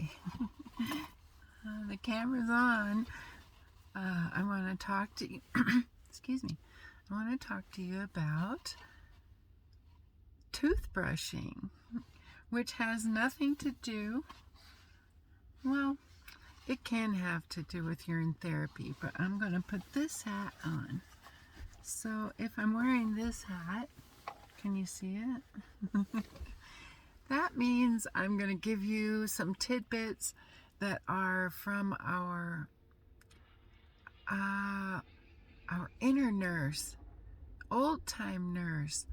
Okay. The camera's on. I want to talk to you. Excuse me. I want to talk to you about toothbrushing, which has nothing to do, well, it can have to do with urine therapy, but I'm going to put this hat on. So if I'm wearing this hat, can you see it? That means I'm going to give you some tidbits that are from our inner nurse, old time nurse,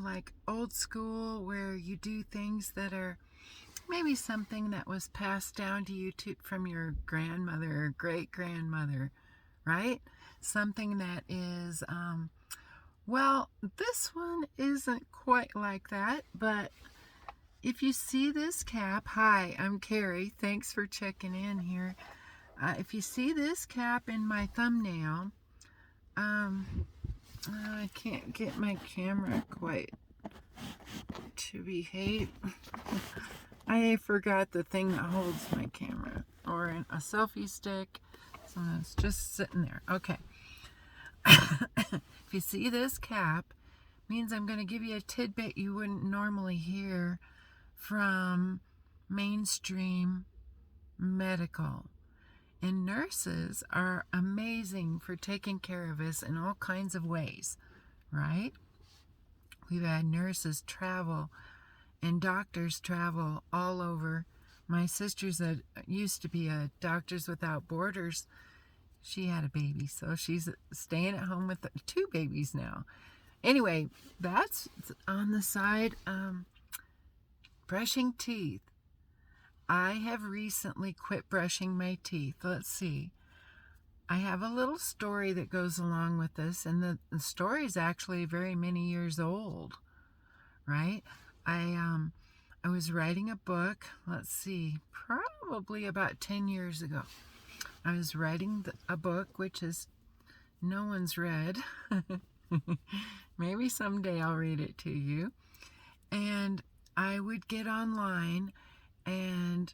like old school, where you do things that are maybe something that was passed down to you from your grandmother or great grandmother, right? Something that is, well, this one isn't quite like that, but if you see this cap, hi, I'm Carrie. Thanks for checking in here. If you see this cap in my thumbnail, I can't get my camera quite to behave. I forgot the thing that holds my camera, or a selfie stick, so it's just sitting there. Okay. If you see this cap, means I'm going to give you a tidbit you wouldn't normally hear from mainstream medical. And nurses are amazing for taking care of us in all kinds of ways, right? We've had nurses travel and doctors travel all over. My sister's used to be a Doctors Without Borders. She had a baby, so she's staying at home with 2 babies now. Anyway, that's on the side. Brushing teeth. I have recently quit brushing my teeth. Let's see. I have a little story that goes along with this, and the story is actually very many years old, right? I was writing a book, let's see, probably about 10 years ago. I was writing a book, which is no one's read. Maybe someday I'll read it to you. And I would get online and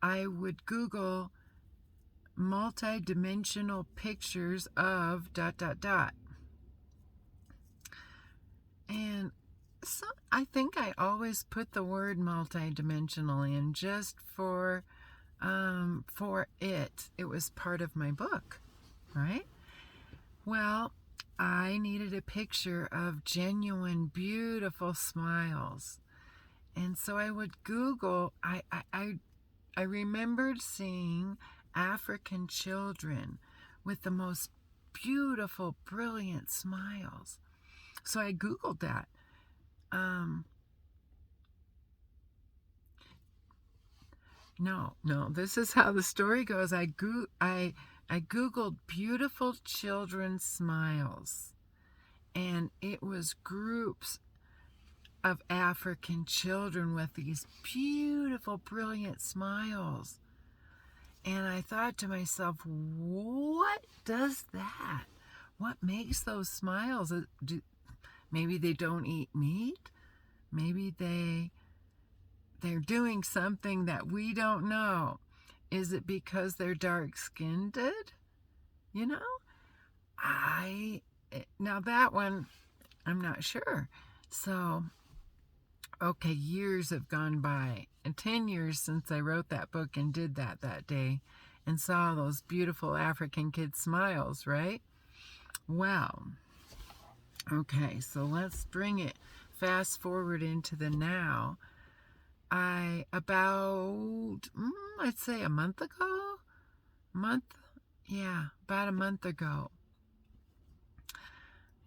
I would Google multi-dimensional pictures of ... And so I think I always put the word multi-dimensional in just for it. It was part of my book, right? Well, I needed a picture of genuine, beautiful smiles. And so I would Google, I remembered seeing African children with the most beautiful, brilliant smiles. So I Googled that. No, this is how the story goes. I Googled beautiful children's smiles, and it was groups of African children with these beautiful, brilliant smiles. And I thought to myself, what does that? What makes those smiles? Maybe they don't eat meat. Maybe they're doing something that we don't know. Is it because they're dark-skinned? Now that one, I'm not sure. So, okay, years have gone by, and 10 years since I wrote that book and did that day and saw those beautiful African kids' smiles, right? Well, okay, so let's bring it fast forward into the now. I'd say a month ago, about a month ago,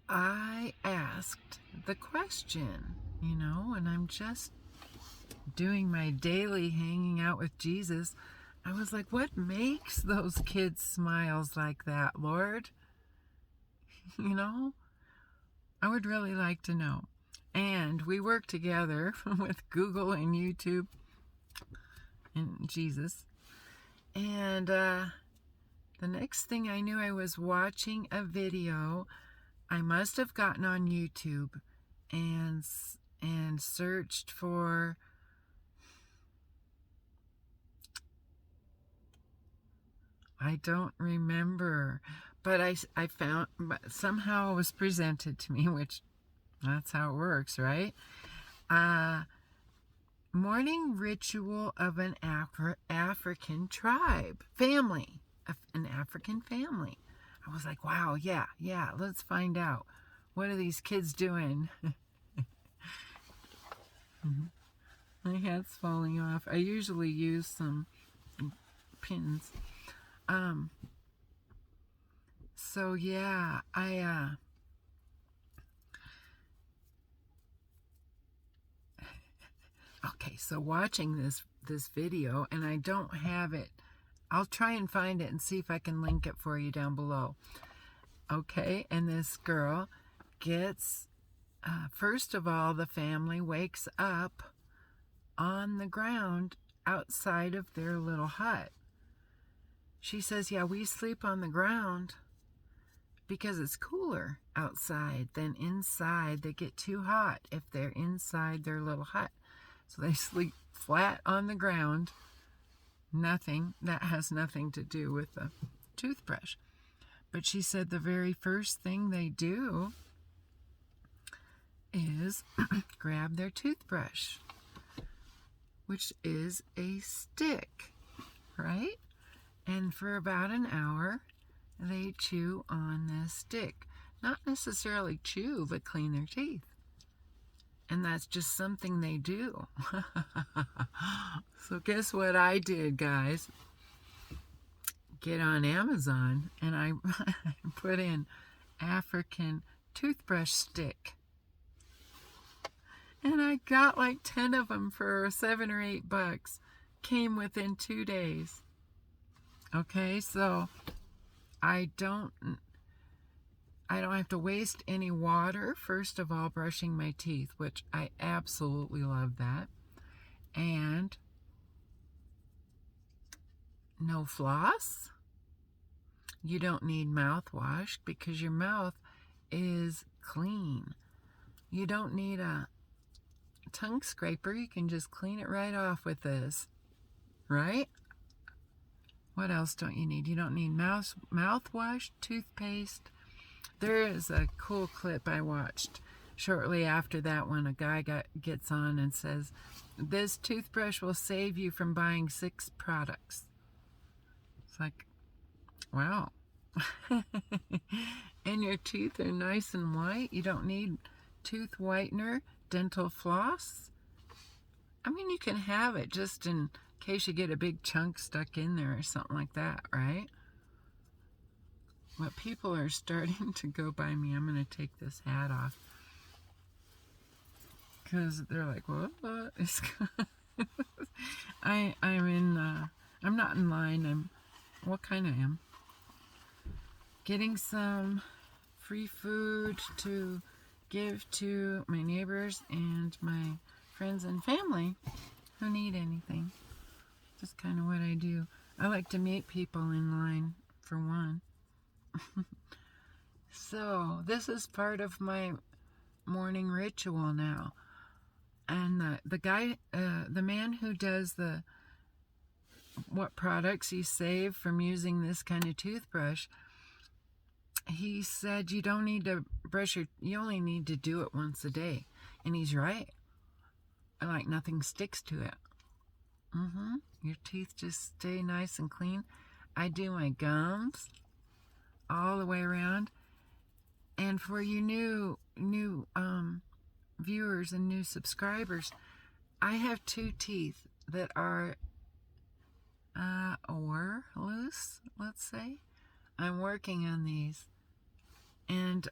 I asked the question, and I'm just doing my daily hanging out with Jesus. I was like, what makes those kids' smiles like that, Lord? I would really like to know. And we work together with Google and YouTube and Jesus. And the next thing I knew, I was watching a video. I must have gotten on YouTube and searched for I don't remember, but I found, but somehow it was presented to me, which that's how it works, right? Morning ritual of an African tribe, family, an African family. I was like, wow, yeah, let's find out. What are these kids doing? My hat's falling off. I usually use some pins. So yeah, okay, so watching this video, and I don't have it. I'll try and find it and see if I can link it for you down below. Okay, and this girl gets, first of all, the family wakes up on the ground outside of their little hut. She says, yeah, we sleep on the ground because it's cooler outside than inside. They get too hot if they're inside their little hut. So they sleep flat on the ground. That has nothing to do with the toothbrush. But she said the very first thing they do is grab their toothbrush, which is a stick, right? And for about an hour, they chew on this stick. Not necessarily chew, but clean their teeth. And that's just something they do. So guess what I did, guys? Get on Amazon, and I put in African toothbrush stick. And I got like 10 of them for $7 or $8. Came within 2 days. Okay, so I don't have to waste any water, first of all, brushing my teeth, which I absolutely love that. And no floss. You don't need mouthwash because your mouth is clean. You don't need a tongue scraper. You can just clean it right off with this, right? What else don't you need? You don't need mouthwash, toothpaste. There is a cool clip I watched shortly after that one. A guy gets on and says, this toothbrush will save you from buying 6 products. It's like, wow. And your teeth are nice and white. You don't need tooth whitener, dental floss. I mean, you can have it just in case you get a big chunk stuck in there or something like that, right? But people are starting to go by me. I'm going to take this hat off because they're like, what is I'm not in line. What kind I am? Getting some free food to give to my neighbors and my friends and family who need anything. Just kind of what I do. I like to meet people in line, for one. So this is part of my morning ritual now. And the guy, the man who does what products you save from using this kind of toothbrush, he said you don't need to you only need to do it once a day. And he's right. Like nothing sticks to it. Your teeth just stay nice and clean. I do my gums all the way around. And for you new viewers and new subscribers, I have 2 teeth that are loose, let's say. I'm working on these, and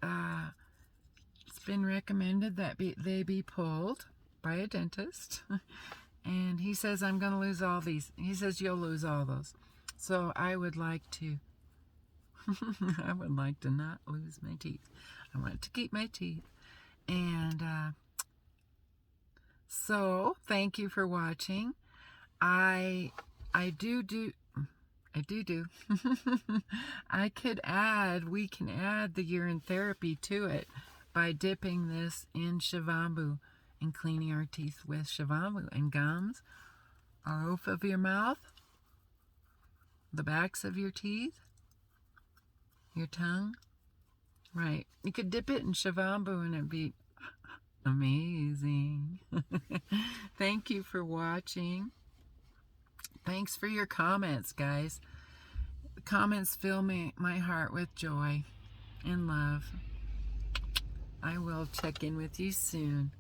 it's been recommended that they be pulled by a dentist. And he says I'm going to lose all these. He says you'll lose all those. So I would like to I would like to not lose my teeth. I want to keep my teeth. And so thank you for watching. I do we can add the urine therapy to it by dipping this in shavambu and cleaning our teeth with shavambu and gums, a roof of your mouth, the backs of your teeth, your tongue. Right. You could dip it in Shavambu and it'd be amazing. Thank you for watching. Thanks for your comments, guys. The comments fill my heart with joy and love. I will check in with you soon.